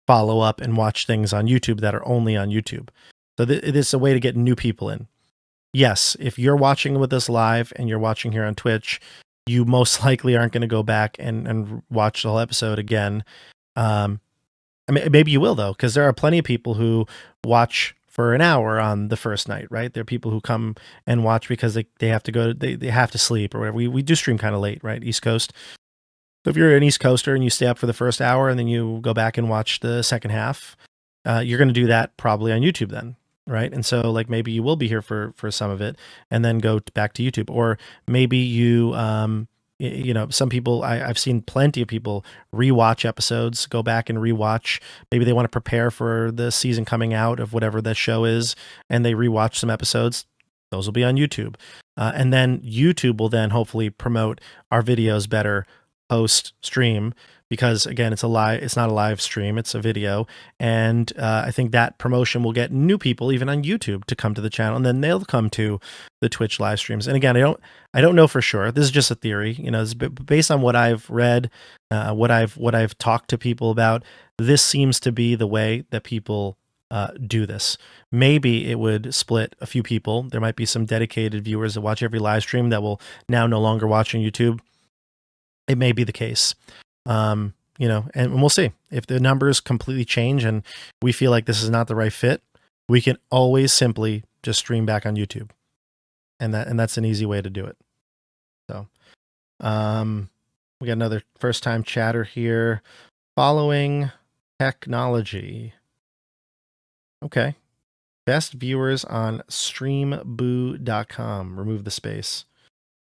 follow up and watch things on YouTube that are only on YouTube. So it is a way to get new people in. Yes, if you're watching with us live and you're watching here on Twitch, you most likely aren't going to go back and watch the whole episode again. I mean, maybe you will, though, because there are plenty of people who watch for an hour on the first night, right? There are people who come and watch because they have to go, they have to sleep or whatever. We do stream kind of late, right? East Coast. So if you're an East Coaster and you stay up for the first hour and then you go back and watch the second half, you're going to do that probably on YouTube then, right? And so like maybe you will be here for some of it and then go back to YouTube, or maybe you some people, I've seen plenty of people rewatch episodes, go back and rewatch. Maybe they want to prepare for the season coming out of whatever that show is, and they rewatch some episodes. Those will be on YouTube, and then YouTube will then hopefully promote our videos better post stream, because again, it's not a live stream, it's a video. And I think that promotion will get new people even on YouTube to come to the channel, and then they'll come to the Twitch live streams. And again, I don't know for sure. This is just a theory, it's based on what I've read, what I've talked to people about. This seems to be the way that people do this. Maybe it would split a few people. There might be some dedicated viewers that watch every live stream that will now no longer watch on YouTube. It may be the case. And we'll see. If the numbers completely change and we feel like this is not the right fit, we can always simply just stream back on YouTube. And that's an easy way to do it. So, we got another first time chatter here. Following technology. Okay. Best viewers on streamboo.com. Remove the space.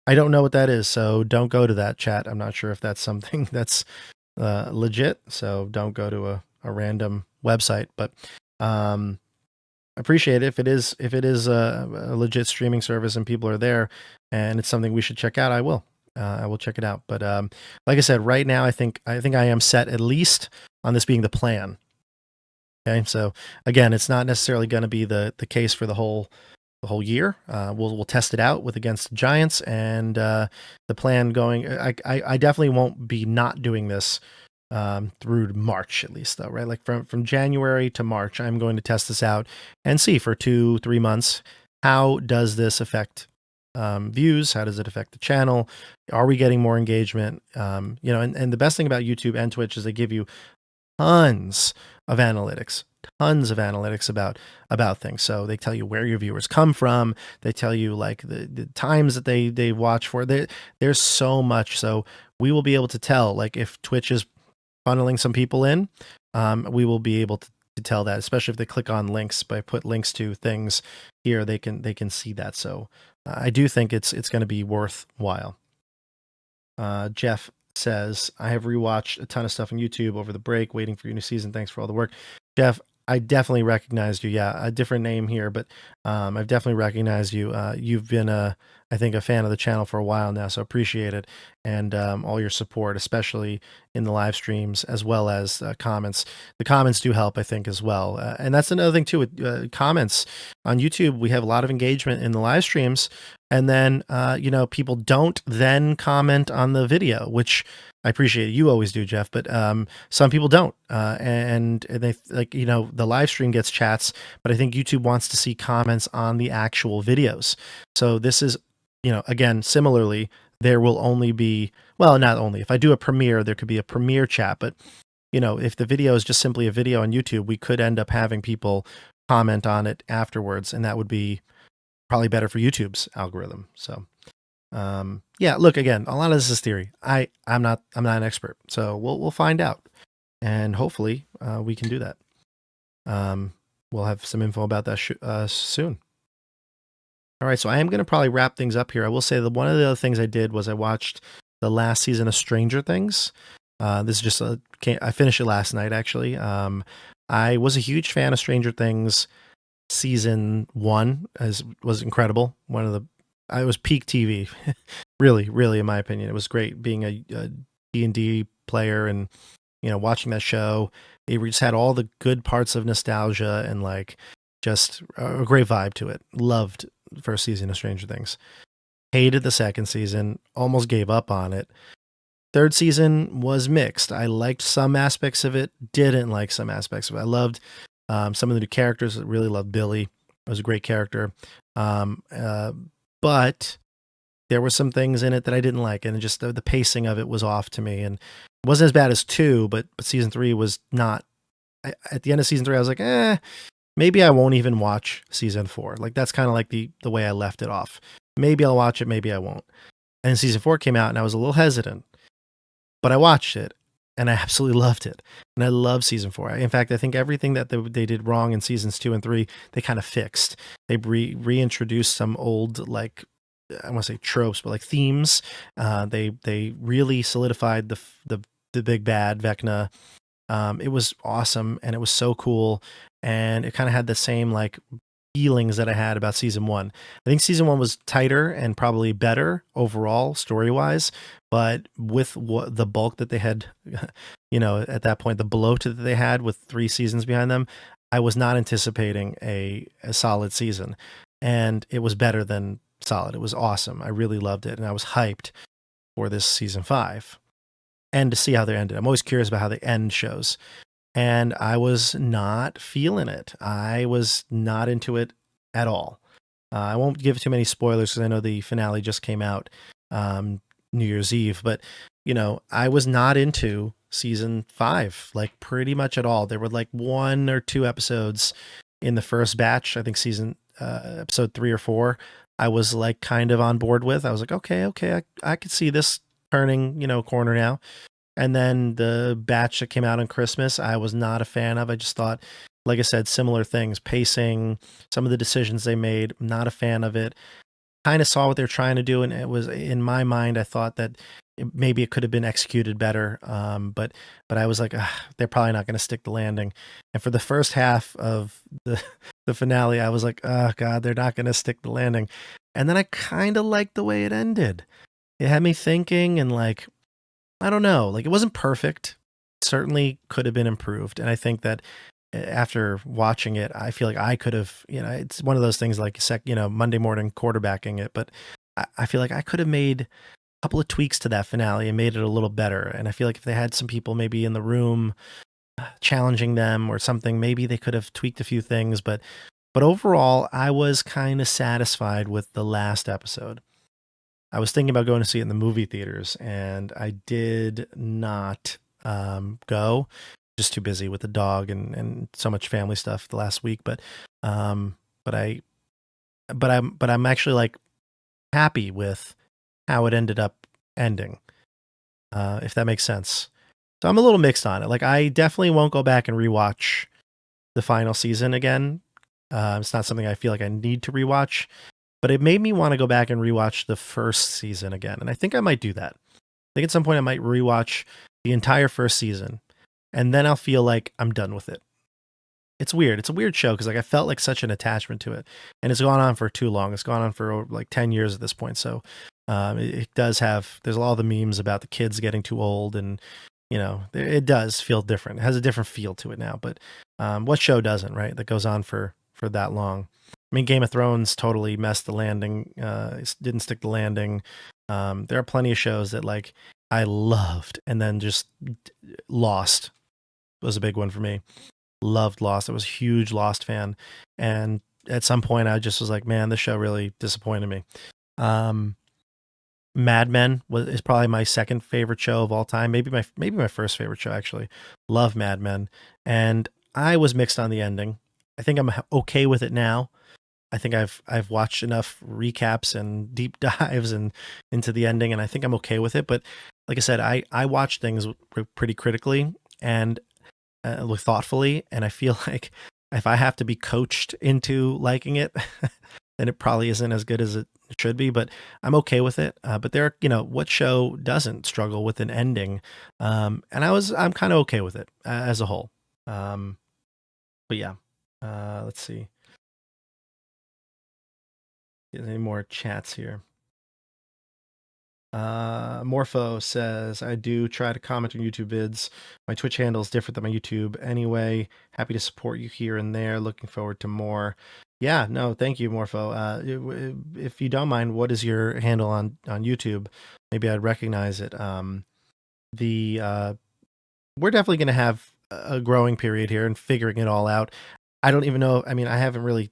I don't know what that is, so don't go to that, chat. I'm not sure if that's something that's legit, so don't go to a random website. But appreciate it if it is a legit streaming service and people are there and it's something we should check out. I will check it out. But like I said, right now I think I am set at least on this being the plan. Okay, so again, it's not necessarily going to be the case for the whole year. We'll test it out with against the Giants, and the plan going. I definitely won't be not doing this through March at least, though, right? Like from January to March, I'm going to test this out and see for 2-3 months, how does this affect views? How does it affect the channel? Are we getting more engagement? And the best thing about YouTube and Twitch is they give you tons of analytics, tons of analytics about things. So they tell you where your viewers come from. They tell you like the times that they watch for. There's so much. So we will be able to tell like if Twitch is funneling some people in, we will be able to tell that, especially if they click on links. By put links to things here, they can see that. So I do think it's going to be worthwhile. Jeff says, I have rewatched a ton of stuff on YouTube over the break, waiting for your new season. Thanks for all the work. Jeff, I definitely recognized you. Yeah, a different name here, but I've definitely recognized you. You've been, I think, a fan of the channel for a while now, so appreciate it. And all your support, especially in the live streams, as well as comments. The comments do help, I think, as well. And that's another thing, too, with comments on YouTube. We have a lot of engagement in the live streams. And then, people don't then comment on the video, which I appreciate. You always do, Jeff, but some people don't. And they the live stream gets chats, but I think YouTube wants to see comments on the actual videos. So this is, again, similarly, there will only be, well, not only, if I do a premiere, there could be a premiere chat, but if the video is just simply a video on YouTube, we could end up having people comment on it afterwards, and that would be probably better for YouTube's algorithm. So, yeah, look, again, a lot of this is theory. I'm not an expert, so we'll find out, and hopefully we can do that. We'll have some info about that soon. All right, so I am going to probably wrap things up here. I will say that one of the other things I did was I watched the last season of Stranger Things. This is just I finished it last night, actually. I was a huge fan of Stranger Things. Season 1 was incredible. I was peak TV, really, really, in my opinion. It was great being a D&D player and watching that show. It just had all the good parts of nostalgia and like just a great vibe to it. Loved the first season of Stranger Things. Hated the second season. Almost gave up on it. Third season was mixed. I liked some aspects of it. Didn't like some aspects of it. I loved some of the new characters. I really loved Billy. It was a great character. But there were some things in it that I didn't like, and just the pacing of it was off to me. And it wasn't as bad as 2, but season 3 was not. At the end of season 3, I was like, maybe I won't even watch season 4. Like that's kind of like the way I left it off. Maybe I'll watch it, maybe I won't. And season 4 came out, and I was a little hesitant, but I watched it. And I absolutely loved it. And I love season 4. In fact, I think everything that they did wrong in seasons 2 and 3, they kind of fixed. They reintroduced some old, like, I want to say tropes, but like themes. They really solidified the big bad, Vecna. It was awesome, and it was so cool. And it kind of had the same like feelings that I had about season 1. I think season 1 was tighter and probably better overall story-wise, but with the bulk that they had, at that point, the bloat that they had with 3 seasons behind them, I was not anticipating a solid season, and it was better than solid. It was awesome. I really loved it, and I was hyped for this season 5 and to see how they ended. I'm always curious about how they end shows. And I was not feeling it. I was not into it at all. I won't give too many spoilers because I know the finale just came out New Year's Eve. But, I was not into season 5, like pretty much at all. There were like 1 or 2 episodes in the first batch. I think episode 3 or 4, I was like kind of on board with. I was like, okay, I could see this turning, corner now. And then the batch that came out on Christmas, I was not a fan of. I just thought, like I said, similar things, pacing, some of the decisions they made, not a fan of it. Kind of saw what they're trying to do, and it was, in my mind, I thought that maybe it could have been executed better. But I was like, they're probably not going to stick the landing. And for the first half of the finale, I was like, oh God, they're not going to stick the landing. And then I kind of liked the way it ended. It had me thinking, and like, I don't know, like it wasn't perfect. It certainly could have been improved. And I think that after watching it, I feel like I could have, it's one of those things like, Monday morning quarterbacking it, but I feel like I could have made a couple of tweaks to that finale and made it a little better. And I feel like if they had some people maybe in the room challenging them or something, maybe they could have tweaked a few things. But overall, I was kind of satisfied with the last episode. I was thinking about going to see it in the movie theaters, and I did not go just too busy with the dog and so much family stuff the last week. Um, but I, but I'm actually like happy with how it ended up ending, if that makes sense. So I'm a little mixed on it. Like I definitely won't go back and rewatch the final season again. It's not something I feel like I need to rewatch, but it made me want to go back and rewatch the first season again. And I think I might do that. I think at some point I might rewatch the entire first season and then I'll feel like I'm done with it. It's weird. It's a weird show because like I felt like such an attachment to it, and it's gone on for too long. It's gone on for like 10 years at this point. So it does have. There's all the memes about the kids getting too old, and it does feel different. It has a different feel to it now. But what show doesn't, right? That goes on for that long. I mean, Game of Thrones totally messed the landing. Didn't stick the landing. There are plenty of shows that like I loved and then just lost was a big one for me. Loved Lost. I was a huge Lost fan. And at some point I just was like, man, this show really disappointed me. Um, Mad Men is probably my second favorite show of all time. Maybe my first favorite show actually. Love Mad Men. And I was mixed on the ending. I think I'm okay with it now. I think I've watched enough recaps and deep dives and into the ending, and I think I'm okay with it. But like I said, I watch things pretty critically and look thoughtfully, and I feel like if I have to be coached into liking it, then it probably isn't as good as it should be. But I'm okay with it. But there, what show doesn't struggle with an ending? And I'm kind of okay with it as a whole. But yeah, let's see. Any more chats here? Morpho says, I do try to comment on YouTube vids. My Twitch handle is different than my YouTube anyway. Happy to support you here and there. Looking forward to more. Yeah, no, thank you, Morpho. If you don't mind, what is your handle on YouTube? Maybe I'd recognize it. The We're definitely going to have a growing period here and figuring it all out. I don't even know. I mean, I haven't really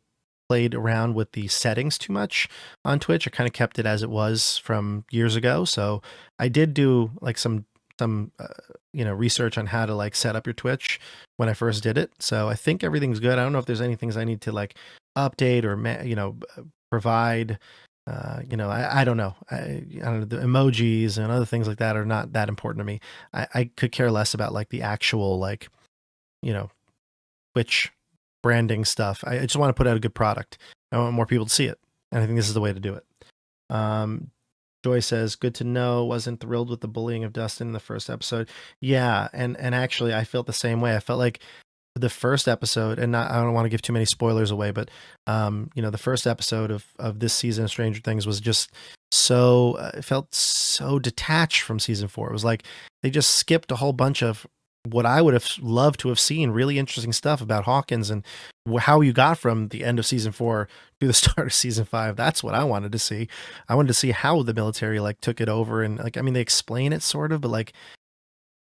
played around with the settings too much on Twitch. I kind of kept it as it was from years ago. So I did do like some research on how to like set up your Twitch when I first did it. So I think everything's good. I don't know if there's any things I need to like update or provide. I don't know. I don't know. The emojis and other things like that are not that important to me. I could care less about like the actual like you know Twitch branding stuff. I just want to put out a good product. I want more people to see it, and I think this is the way to do it. Um, Joy says, "Good to know. Wasn't thrilled with the bullying of Dustin in the first episode." Yeah, and actually, I felt the same way. I felt like the first episode, and I don't want to give too many spoilers away, but the first episode of this season of Stranger Things was just so it felt so detached from season 4. It was like they just skipped a whole bunch of what I would have loved to have seen, really interesting stuff about Hawkins and how you got from the end of season 4 to the start of season 5. That's what I wanted to see. I wanted to see how the military like took it over, and like I mean they explain it sort of, but like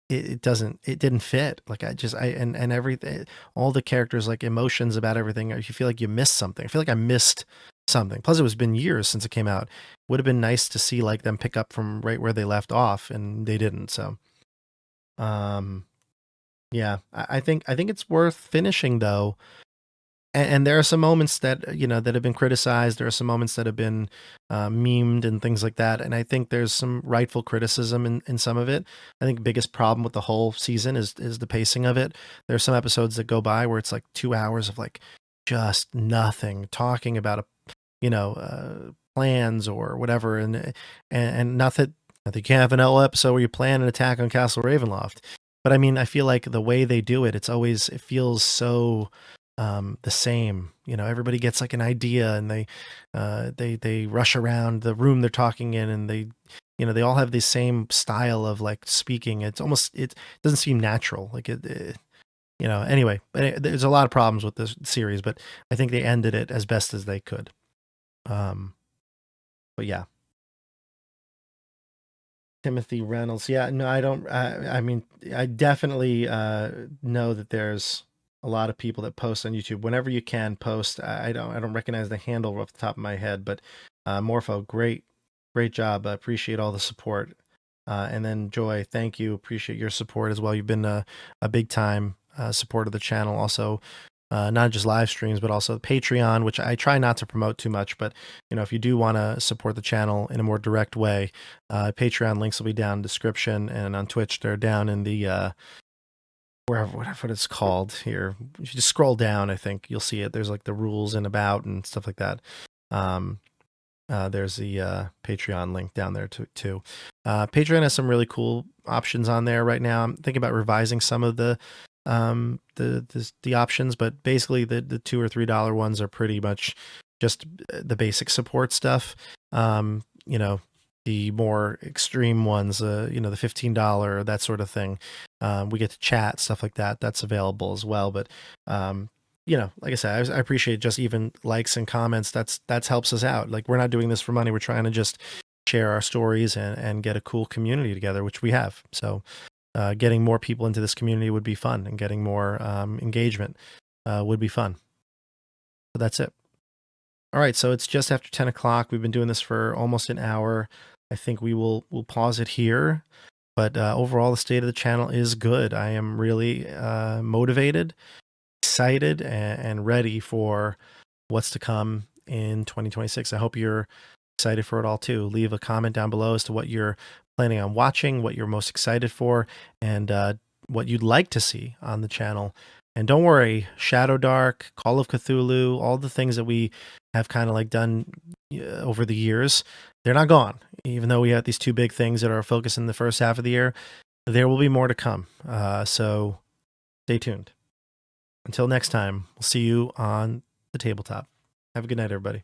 it didn't fit. Like and everything, all the characters, like emotions about everything, you feel like you missed something. I feel like I missed something. Plus it was been years since it came out. Would have been nice to see like them pick up from right where they left off, and they didn't. So um yeah, I think it's worth finishing though. And there are some moments that that have been criticized. There are some moments that have been memed and things like that. And I think there's some rightful criticism in some of it. I think the biggest problem with the whole season is the pacing of it. There are some episodes that go by where it's like 2 hours of like just nothing, talking about plans or whatever, and not that you can't have an L episode where you plan an attack on Castle Ravenloft. But I mean, I feel like the way they do it, it feels so the same. Everybody gets like an idea, and they rush around the room they're talking in, and they all have the same style of like speaking. It doesn't seem natural, like anyway. There's a lot of problems with this series, but I think they ended it as best as they could. But yeah. Timothy Reynolds. Yeah, no, I don't. I mean, I definitely know that there's a lot of people that post on YouTube. Whenever you can post, I don't recognize the handle off the top of my head, but Morpho, great job. I appreciate all the support. And then Joy, thank you. Appreciate your support as well. You've been a big time support of the channel. Also, not just live streams, but also Patreon, which I try not to promote too much. But if you do want to support the channel in a more direct way, Patreon links will be down in the description, and on Twitch they're down in the wherever, whatever it's called here. If you just scroll down, I think you'll see it. There's like the rules and about and stuff like that. There's the Patreon link down there too. Patreon has some really cool options on there right now. I'm thinking about revising some of the options, but basically the $2 or $3 ones are pretty much just the basic support stuff. The more extreme ones, the $15, that sort of thing. We get to chat, stuff like that. That's available as well. But like I said, I appreciate just even likes and comments. That's helps us out. Like, we're not doing this for money. We're trying to just share our stories and get a cool community together, which we have. So getting more people into this community would be fun, and getting more engagement would be fun. So that's it. All right. So it's just after 10 o'clock. We've been doing this for almost an hour. I think we'll pause it here. But overall, the state of the channel is good. I am really motivated, excited, and ready for what's to come in 2026. I hope you're excited for it all too. Leave a comment down below as to what you're planning on watching, what you're most excited for, and what you'd like to see on the channel. And don't worry, Shadow Dark, Call of Cthulhu, all the things that we have kind of like done over the years, they're not gone. Even though we have these two big things that are our focus in the first half of the year, there will be more to come. So stay tuned. Until next time, we'll see you on the tabletop. Have a good night, everybody.